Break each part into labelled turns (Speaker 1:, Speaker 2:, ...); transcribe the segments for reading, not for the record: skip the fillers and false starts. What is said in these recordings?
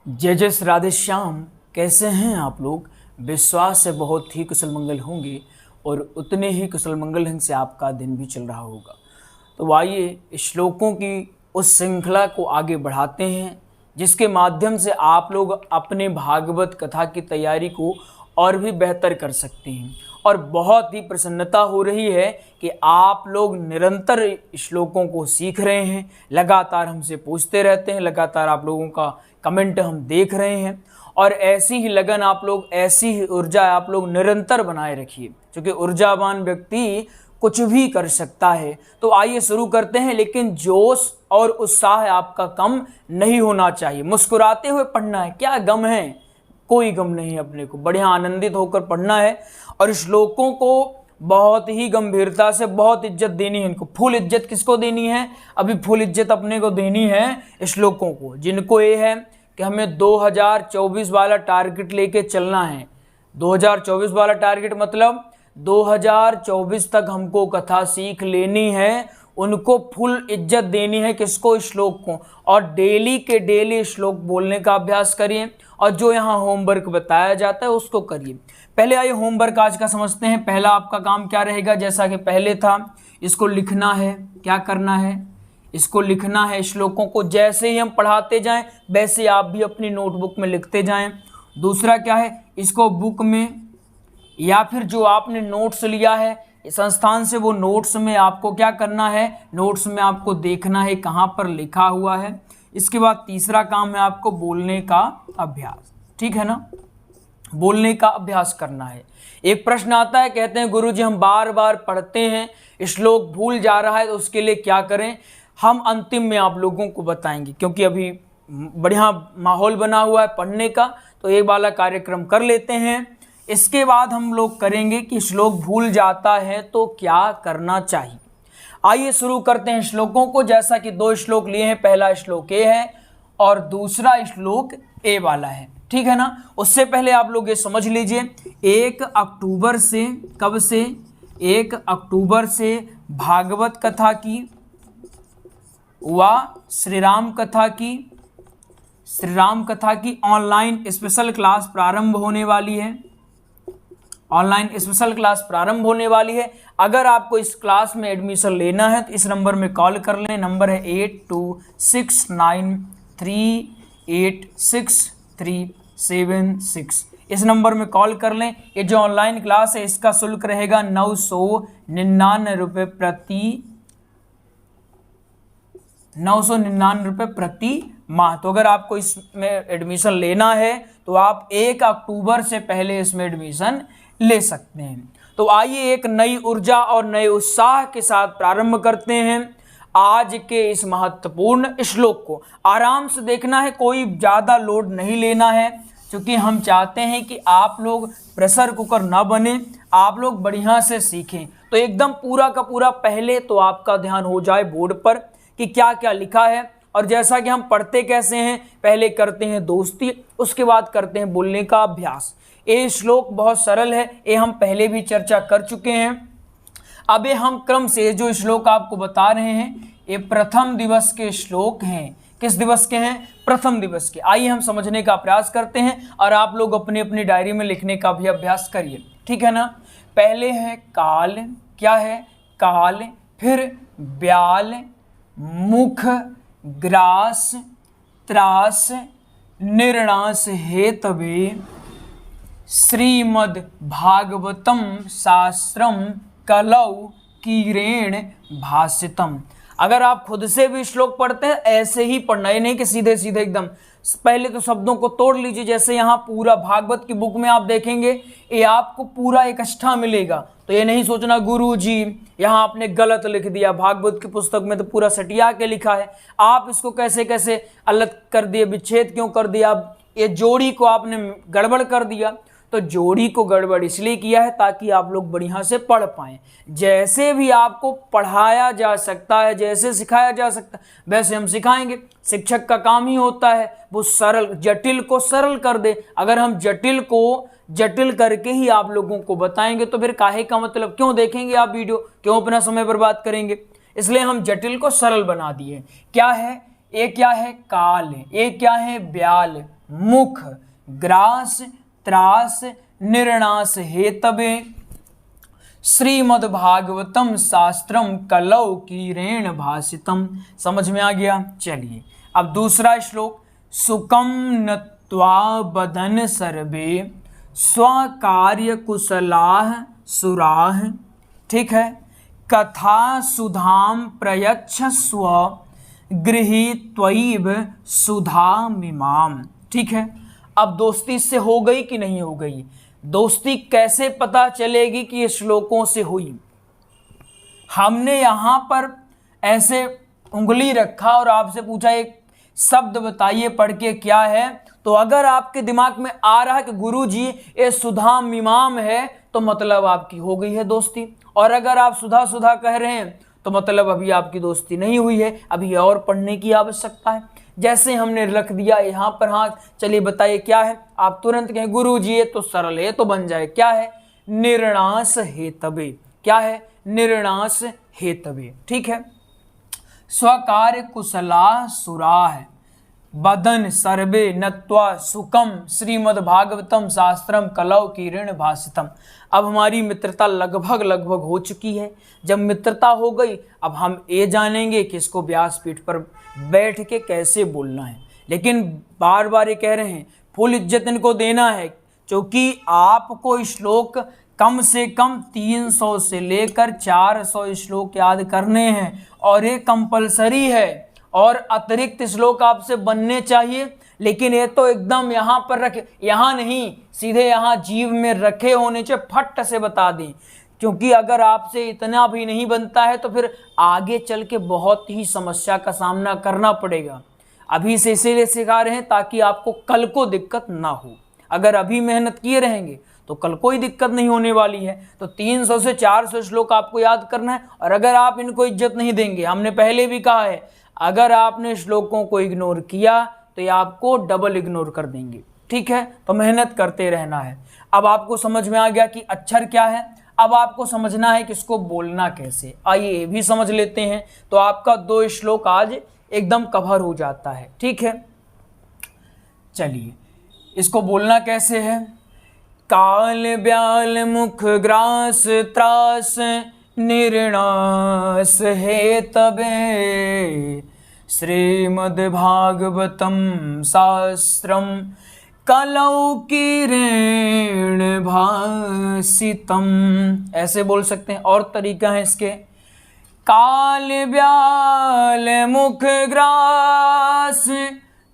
Speaker 1: जय जय श्री राधे श्याम। कैसे हैं आप लोग? विश्वास से बहुत ही कुशल मंगल होंगे और उतने ही कुशल मंगल ढंग से आपका दिन भी चल रहा होगा। तो आइए श्लोकों की उस श्रृंखला को आगे बढ़ाते हैं जिसके माध्यम से आप लोग अपने भागवत कथा की तैयारी को और भी बेहतर कर सकते हैं। और बहुत ही प्रसन्नता हो रही है कि आप लोग निरंतर श्लोकों को सीख रहे हैं, लगातार हमसे पूछते रहते हैं, लगातार आप लोगों का कमेंट हम देख रहे हैं और ऐसी ही लगन आप लोग, ऐसी ही ऊर्जा आप लोग निरंतर बनाए रखिए, क्योंकि ऊर्जावान व्यक्ति कुछ भी कर सकता है। तो आइए शुरू करते हैं, लेकिन जोश और उत्साह आपका कम नहीं होना चाहिए। मुस्कुराते हुए पढ़ना है, क्या गम है? कोई गम नहीं, अपने को बढ़िया आनंदित होकर पढ़ना है और श्लोकों को बहुत ही गंभीरता से बहुत इज्जत देनी है। इनको फुल इज्जत किसको देनी है? अभी फुल इज्जत अपने को देनी है श्लोकों को, जिनको ये है कि हमें 2024 वाला टारगेट लेके चलना है। 2024 वाला टारगेट मतलब 2024 तक हमको कथा सीख लेनी है, उनको फुल इज्जत देनी है। किसको? श्लोक को। और डेली के डेली श्लोक बोलने का अभ्यास करिए और जो यहाँ होमवर्क बताया जाता है उसको करिए। पहले आइए होमवर्क आज का समझते हैं। पहला आपका काम क्या रहेगा? जैसा कि पहले था, इसको लिखना है। क्या करना है? इसको लिखना है। श्लोकों को जैसे ही हम पढ़ाते जाएं वैसे आप भी अपनी नोटबुक में लिखते जाएं। दूसरा क्या है? इसको बुक में या फिर जो आपने नोट्स लिया है संस्थान से, वो नोट्स में आपको क्या करना है? नोट्स में आपको देखना है कहाँ पर लिखा हुआ है। इसके बाद तीसरा काम है आपको बोलने का अभ्यास। ठीक है ना? बोलने का अभ्यास करना है। एक प्रश्न आता है, कहते हैं गुरुजी हम बार बार पढ़ते हैं, श्लोक भूल जा रहा है, तो उसके लिए क्या करें? हम अंतिम में आप लोगों को बताएंगे, क्योंकि अभी बढ़िया माहौल बना हुआ है पढ़ने का, तो एक वाला कार्यक्रम कर लेते हैं। इसके बाद हम लोग करेंगे कि श्लोक भूल जाता है तो क्या करना चाहिए। आइए शुरू करते हैं श्लोकों को। जैसा कि दो श्लोक लिए हैं, पहला श्लोक ए है और दूसरा श्लोक ए वाला है। ठीक है ना? उससे पहले आप लोग ये समझ लीजिए, 1 अक्टूबर से, कब से? 1 अक्टूबर से भागवत कथा की व श्री राम कथा की ऑनलाइन स्पेशल क्लास प्रारंभ होने वाली है। ऑनलाइन स्पेशल क्लास प्रारंभ होने वाली है। अगर आपको इस क्लास में एडमिशन लेना है तो इस नंबर में कॉल कर लें। नंबर है 8269386376। इस नंबर में कॉल कर लें। ये जो ऑनलाइन क्लास है इसका शुल्क रहेगा 999 रुपये प्रति माह। तो अगर आपको इसमें एडमिशन लेना है तो आप 1 अक्टूबर से पहले इसमें एडमिशन ले सकते हैं। तो आइए एक नई ऊर्जा और नए उत्साह के साथ प्रारंभ करते हैं आज के इस महत्वपूर्ण श्लोक को। आराम से देखना है, कोई ज़्यादा लोड नहीं लेना है, क्योंकि हम चाहते हैं कि आप लोग प्रेशर कुकर ना बने, आप लोग बढ़िया से सीखें। तो एकदम पूरा का पूरा पहले तो आपका ध्यान हो जाए बोर्ड पर कि क्या क्या लिखा है। और जैसा कि हम पढ़ते कैसे हैं, पहले करते हैं दोस्ती, उसके बाद करते हैं बोलने का अभ्यास। ये श्लोक बहुत सरल है, ये हम पहले भी चर्चा कर चुके हैं। अब ये हम क्रम से जो श्लोक आपको बता रहे हैं ये प्रथम दिवस के श्लोक हैं। किस दिवस के हैं? प्रथम दिवस के। आइए हम समझने का प्रयास करते हैं और आप लोग अपनी अपनी डायरी में लिखने का भी अभ्यास करिए। ठीक है ना? पहले है काल। क्या है? काल। फिर ब्याल, मुख, ग्रास, त्रास, निर्णास हेतवे, श्रीमद् भागवतम शास्त्रम कलौ कीरेण भाषितम। अगर आप खुद से भी श्लोक पढ़ते हैं ऐसे ही पढ़ना, ये नहीं कि सीधे सीधे एकदम। पहले तो शब्दों को तोड़ लीजिए। जैसे यहाँ पूरा भागवत की बुक में आप देखेंगे ये आपको पूरा इकट्ठा मिलेगा। तो ये नहीं सोचना गुरुजी यहाँ आपने गलत लिख दिया, भागवत की पुस्तक में तो पूरा सटिया के लिखा है, आप इसको कैसे कैसे अलग कर दिए, विच्छेद क्यों कर दिया, ये जोड़ी को आपने गड़बड़ कर दिया। तो जोड़ी को गड़बड़ इसलिए किया है ताकि आप लोग बढ़िया से पढ़ पाएं। जैसे भी आपको पढ़ाया जा सकता है, जैसे सिखाया जा सकता है वैसे हम सिखाएंगे। शिक्षक का काम ही होता है वो सरल, जटिल को सरल कर दे। अगर हम जटिल को जटिल करके ही आप लोगों को बताएंगे तो फिर काहे का मतलब, क्यों देखेंगे आप वीडियो, क्यों अपना समय बर्बाद करेंगे? इसलिए हम जटिल को सरल बना दिए। क्या है? ये क्या है? काल। ये क्या है? ब्याल। मुख ग्रास त्रास निर्णास हेतवे श्रीमद्भागवतम शास्त्रम कलौ कीरेण भासितम। समझ में आ गया। चलिए अब दूसरा श्लोक, सुकम नत्वा बदन सर्वे स्वकार्य कुशलाः सुराः। ठीक है, कथा सुधाम प्रयच्छस्व गृहीत्वैव सुधामिमाम। ठीक है, अब दोस्ती इससे हो गई कि नहीं हो गई? दोस्ती कैसे पता चलेगी कि ये श्लोकों से हुई? हमने यहाँ पर ऐसे उंगली रखा और आपसे पूछा एक शब्द बताइए पढ़ के क्या है, तो अगर आपके दिमाग में आ रहा है कि गुरुजी ये सुधा मीमाम है, तो मतलब आपकी हो गई है दोस्ती। और अगर आप सुधा सुधा कह रहे हैं तो मतलब अभी आपकी दोस्ती नहीं हुई है, अभी और पढ़ने की आवश्यकता है। जैसे हमने रख दिया यहाँ पर हाथ, चलिए बताइए क्या है, आप तुरंत कहें गुरुजी ये तो सरल है, तो बन जाए क्या है, निर्णास हेतवे। क्या है, निर्णास हेतवे। ठीक है, स्वकार्य कुशला सुराः बदन सर्वे नत्वा सुकम श्रीमद्भागवतम शास्त्रम कलौ कीरेण भासितम। अब हमारी मित्रता लगभग हो चुकी है। जब मित्रता हो गई, अब हम ये जानेंगे कि इसको व्यासपीठ पर बैठ के कैसे बोलना है। लेकिन बार बार ये कह रहे हैं फुल इज्जत इनको देना है, क्योंकि आपको श्लोक कम से कम 300 से लेकर 400 श्लोक याद करने हैं, और ये कंपलसरी है। और अतिरिक्त श्लोक आपसे बनने चाहिए, लेकिन ये तो एकदम यहाँ पर रखे, यहाँ नहीं, सीधे यहाँ जीव में रखे होने चाहिए, फट से बता दें। क्योंकि अगर आपसे इतना भी नहीं बनता है तो फिर आगे चल के बहुत ही समस्या का सामना करना पड़ेगा। अभी से इसीलिए सिखा रहे हैं ताकि आपको कल को दिक्कत ना हो। अगर अभी मेहनत किए रहेंगे तो कल कोई दिक्कत नहीं होने वाली है। तो 300 से 400 श्लोक आपको याद करना है। और अगर आप इनको इज्जत नहीं देंगे, हमने पहले भी कहा है, अगर आपने श्लोकों को इग्नोर किया तो ये आपको डबल इग्नोर कर देंगे। ठीक है, तो मेहनत करते रहना है। अब आपको समझ में आ गया कि अक्षर क्या है। अब आपको समझना है कि इसको बोलना कैसे। आइए ये भी समझ लेते हैं, तो आपका 2 श्लोक आज एकदम कवर हो जाता है। ठीक है, चलिए इसको बोलना कैसे है। काल ब्याल मुख ग्रास त्रास निर्णास हेतवे श्रीमद्भागवतम शास्त्रम कलौ कीरेण भासितम। ऐसे बोल सकते हैं, और तरीका है इसके। काल ब्याल मुख ग्रास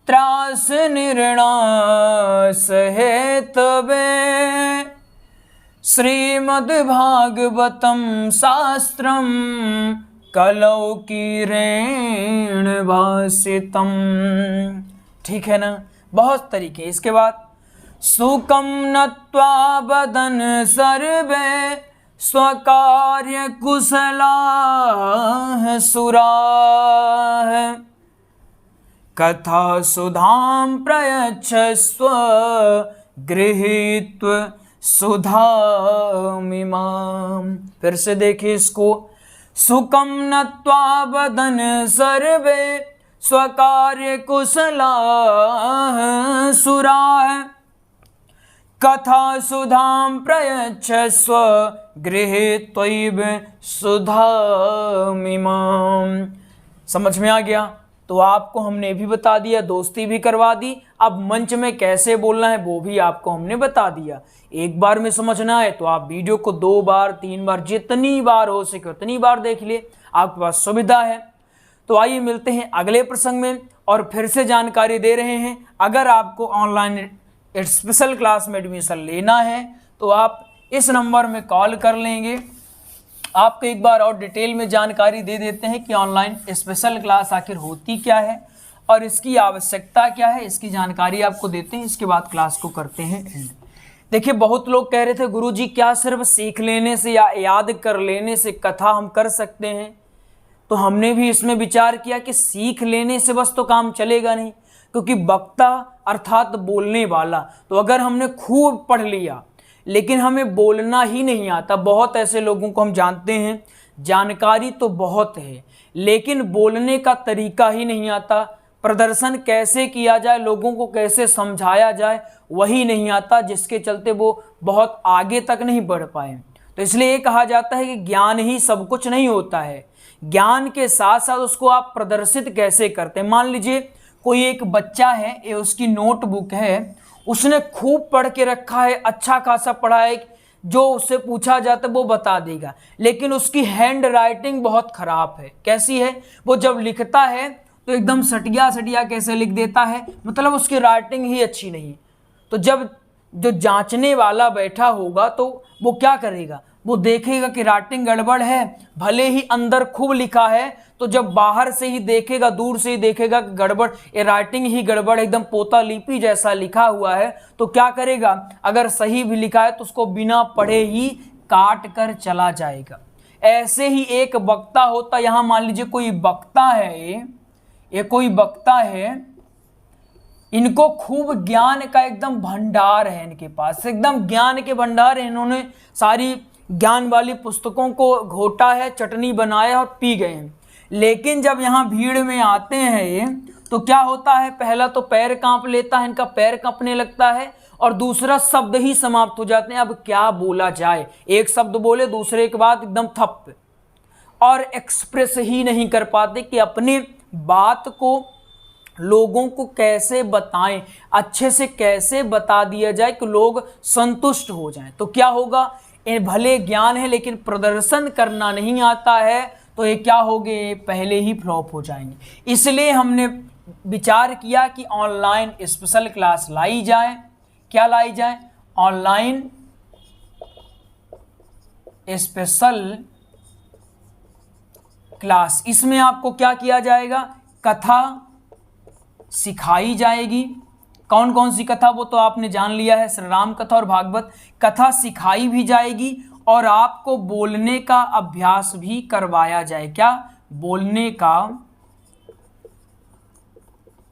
Speaker 1: त्रास निर्णास हेतवे श्रीमद्भागवतम शास्त्रम कलौ कीरेण भासितम। ठीक है ना, बहुत तरीके। इसके बाद सुकम नत्वा बदन सर्वे स्वकार्य कुशलाः सुराः कथा सुधाम प्रयच्छस्व गृहीत्वा सुधामिमाम। फिर से देखिए इसको। सुकम नत्वा बदन सर्वे स्वकार्य कुशलाः सुराः कथा सुधाम प्रयच्छस्व गृहीत्वैव सुधामिमाम। समझ में आ गया? तो आपको हमने भी बता दिया, दोस्ती भी करवा दी। अब मंच में कैसे बोलना है वो भी आपको हमने बता दिया। एक बार में समझना है तो आप वीडियो को 2 बार 3 बार जितनी बार हो सके उतनी बार देख लिए, आपके पास सुविधा है। तो आइए मिलते हैं अगले प्रसंग में, और फिर से जानकारी दे रहे हैं, अगर आपको ऑनलाइन स्पेशल क्लास में एडमिशन लेना है तो आप इस नंबर में कॉल कर लेंगे। आपको एक बार और डिटेल में जानकारी दे देते हैं कि ऑनलाइन स्पेशल क्लास आखिर होती क्या है और इसकी आवश्यकता क्या है, इसकी जानकारी आपको देते हैं। इसके बाद क्लास को करते हैं एंड। देखिए, बहुत लोग कह रहे थे गुरुजी क्या सिर्फ सीख लेने से या याद कर लेने से कथा हम कर सकते हैं? तो हमने भी इसमें विचार किया कि सीख लेने से बस तो काम चलेगा नहीं, क्योंकि वक्ता अर्थात बोलने वाला, तो अगर हमने खूब पढ़ लिया लेकिन हमें बोलना ही नहीं आता, बहुत ऐसे लोगों को हम जानते हैं जानकारी तो बहुत है लेकिन बोलने का तरीका ही नहीं आता, प्रदर्शन कैसे किया जाए, लोगों को कैसे समझाया जाए, वही नहीं आता, जिसके चलते वो बहुत आगे तक नहीं बढ़ पाए। तो इसलिए ये कहा जाता है कि ज्ञान ही सब कुछ नहीं होता है, ज्ञान के साथ साथ उसको आप प्रदर्शित कैसे करते हैं। मान लीजिए कोई एक बच्चा है, ये उसकी नोटबुक है, उसने खूब पढ़ के रखा है, अच्छा खासा पढ़ा है, जो उससे पूछा जाता है वो बता देगा, लेकिन उसकी हैंड राइटिंग बहुत खराब है। कैसी है? वो जब लिखता है तो एकदम सटिया सटिया कैसे लिख देता है, मतलब उसकी राइटिंग ही अच्छी नहीं। तो जब जो जांचने वाला बैठा होगा तो वो क्या करेगा, वो देखेगा कि राइटिंग गड़बड़ है, भले ही अंदर खूब लिखा है, तो जब बाहर से ही देखेगा, दूर से ही देखेगा कि गड़बड़, ये राइटिंग ही गड़बड़, एकदम पोता लिपि जैसा लिखा हुआ है, तो क्या करेगा, अगर सही भी लिखा है तो उसको बिना पढ़े ही काट कर चला जाएगा। ऐसे ही एक वक्ता होता, यहां मान लीजिए कोई वक्ता है, ये कोई वक्ता है, इनको खूब ज्ञान का एकदम भंडार है, इनके पास एकदम ज्ञान के भंडार है, इन्होंने सारी ज्ञान वाली पुस्तकों को घोटा है, चटनी बनाया और पी गए हैं। लेकिन जब यहाँ भीड़ में आते हैं ये, तो क्या होता है, पहला तो पैर कांप लेता है, इनका पैर कांपने लगता है, और दूसरा शब्द ही समाप्त हो जाते हैं। अब क्या बोला जाए, एक शब्द बोले दूसरे के बाद एकदम थप, और एक्सप्रेस ही नहीं कर पाते कि अपने बात को लोगों को कैसे बताएं, अच्छे से कैसे बता दिया जाए कि लोग संतुष्ट हो जाएं। तो क्या होगा, भले ज्ञान है लेकिन प्रदर्शन करना नहीं आता है, तो ये क्या होंगे, पहले ही फ्लॉप हो जाएंगे। इसलिए हमने विचार किया कि ऑनलाइन स्पेशल क्लास लाई जाए। क्या लाई जाए? Online special class. इसमें आपको क्या किया जाएगा, कथा सिखाई जाएगी। कौन कौन सी कथा, वो तो आपने जान लिया है, श्री राम कथा और भागवत कथा सिखाई भी जाएगी, और आपको बोलने का अभ्यास भी करवाया जाए। क्या? बोलने का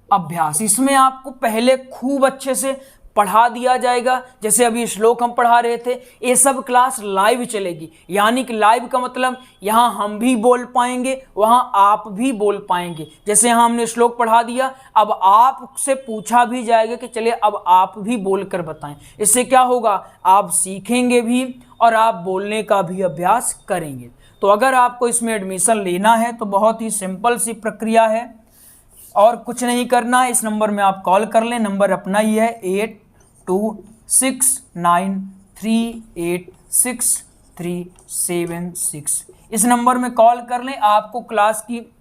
Speaker 1: अभ्यास। इसमें आपको पहले खूब अच्छे से पढ़ा दिया जाएगा, जैसे अभी श्लोक हम पढ़ा रहे थे, ये सब क्लास लाइव चलेगी। यानी कि लाइव का मतलब यहाँ हम भी बोल पाएंगे, वहाँ आप भी बोल पाएंगे। जैसे यहाँ हमने श्लोक पढ़ा दिया, अब आपसे पूछा भी जाएगा कि चलिए अब आप भी बोलकर बताएं। इससे क्या होगा, आप सीखेंगे भी और आप बोलने का भी अभ्यास करेंगे। तो अगर आपको इसमें एडमिशन लेना है तो बहुत ही सिंपल सी प्रक्रिया है, और कुछ नहीं करना है। इस नंबर में आप कॉल कर लें, नंबर अपना ही है 8269386376। इस नंबर में कॉल कर लें, आपको क्लास की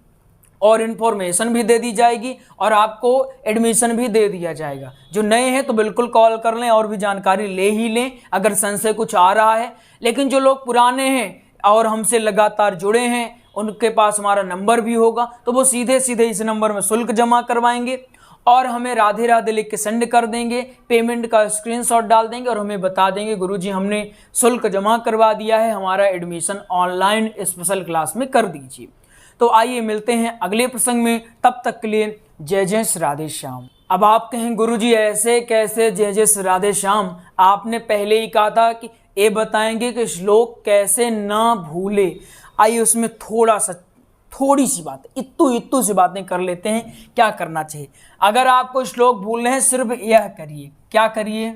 Speaker 1: और इन्फॉर्मेशन भी दे दी जाएगी और आपको एडमिशन भी दे दिया जाएगा। जो नए हैं तो बिल्कुल कॉल कर लें और भी जानकारी ले ही लें अगर संशय कुछ आ रहा है। लेकिन जो लोग पुराने हैं और हमसे लगातार जुड़े हैं, उनके पास हमारा नंबर भी होगा, तो वो सीधे सीधे इस नंबर में शुल्क जमा करवाएंगे और हमें राधे राधे लिख के सेंड कर देंगे, पेमेंट का स्क्रीनशॉट डाल देंगे और हमें बता देंगे गुरुजी हमने शुल्क जमा करवा दिया है, हमारा एडमिशन ऑनलाइन स्पेशल क्लास में कर दीजिए। तो आइए मिलते हैं अगले प्रसंग में, तब तक के लिए जय जय श्री राधे श्याम। अब आप कहें गुरुजी ऐसे कैसे जय जय श्री राधे श्याम, आपने पहले ही कहा था कि ये बताएंगे कि श्लोक कैसे ना भूले। आइए उसमें थोड़ी सी बात, इत्तू सी बातें कर लेते हैं। क्या करना चाहिए अगर आपको श्लोक भूलने हैं, सिर्फ यह करिए। क्या करिए?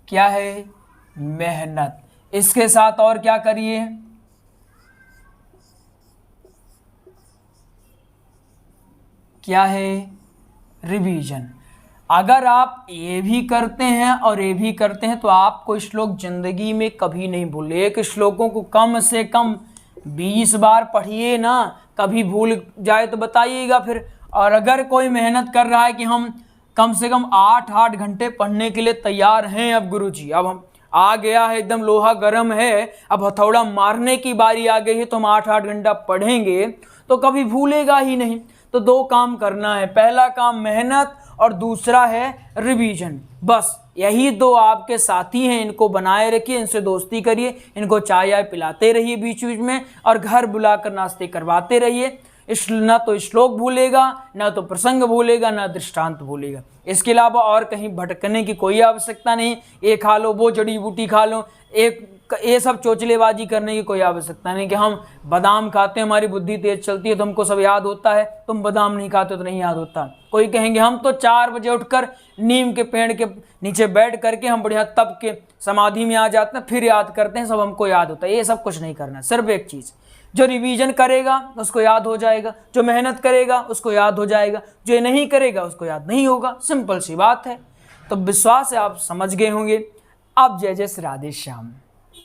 Speaker 1: क्या है? मेहनत। इसके साथ और क्या करिए? क्या है? रिवीजन। अगर आप ये भी करते हैं और ये भी करते हैं तो आपको श्लोक जिंदगी में कभी नहीं भूले। एक श्लोकों को कम से कम 20 बार पढ़िए ना, कभी भूल जाए तो बताइएगा फिर। और अगर कोई मेहनत कर रहा है कि हम कम से कम 8 घंटे पढ़ने के लिए तैयार हैं, अब गुरुजी अब हम आ गया है, एकदम लोहा गर्म है, अब हथौड़ा मारने की बारी आ गई है, तो हम 8 घंटा पढ़ेंगे तो कभी भूलेगा ही नहीं। तो 2 काम करना है, पहला काम मेहनत और दूसरा है रिवीजन। बस यही 2 आपके साथी हैं, इनको बनाए रखिए, इनसे दोस्ती करिए, इनको चाय पिलाते रहिए बीच बीच में और घर बुलाकर नाश्ते करवाते रहिए। ना तो श्लोक भूलेगा, ना तो प्रसंग भूलेगा, ना दृष्टांत भूलेगा। इसके अलावा और कहीं भटकने की कोई आवश्यकता नहीं। ये खा लो, वो जड़ी बूटी खा लो, एक ये सब चोचलेबाजी करने की कोई आवश्यकता नहीं कि हम बादाम खाते हैं हमारी बुद्धि तेज चलती है तो हमको सब याद होता है, तुम बादाम नहीं खाते तो नहीं याद होता। कोई कहेंगे हम तो 4 बजे उठकर नीम के पेड़ के नीचे बैठ करके हम बढ़िया तप के समाधि में आ जाते हैं, फिर याद करते हैं, सब हमको याद होता है। ये सब कुछ नहीं करना। सिर्फ एक चीज़, जो रिवीजन करेगा उसको याद हो जाएगा, जो मेहनत करेगा उसको याद हो जाएगा, जो नहीं करेगा उसको याद नहीं होगा। सिंपल सी बात है। तो विश्वास है आप समझ गए होंगे। अब जय जय श्री राधे श्याम।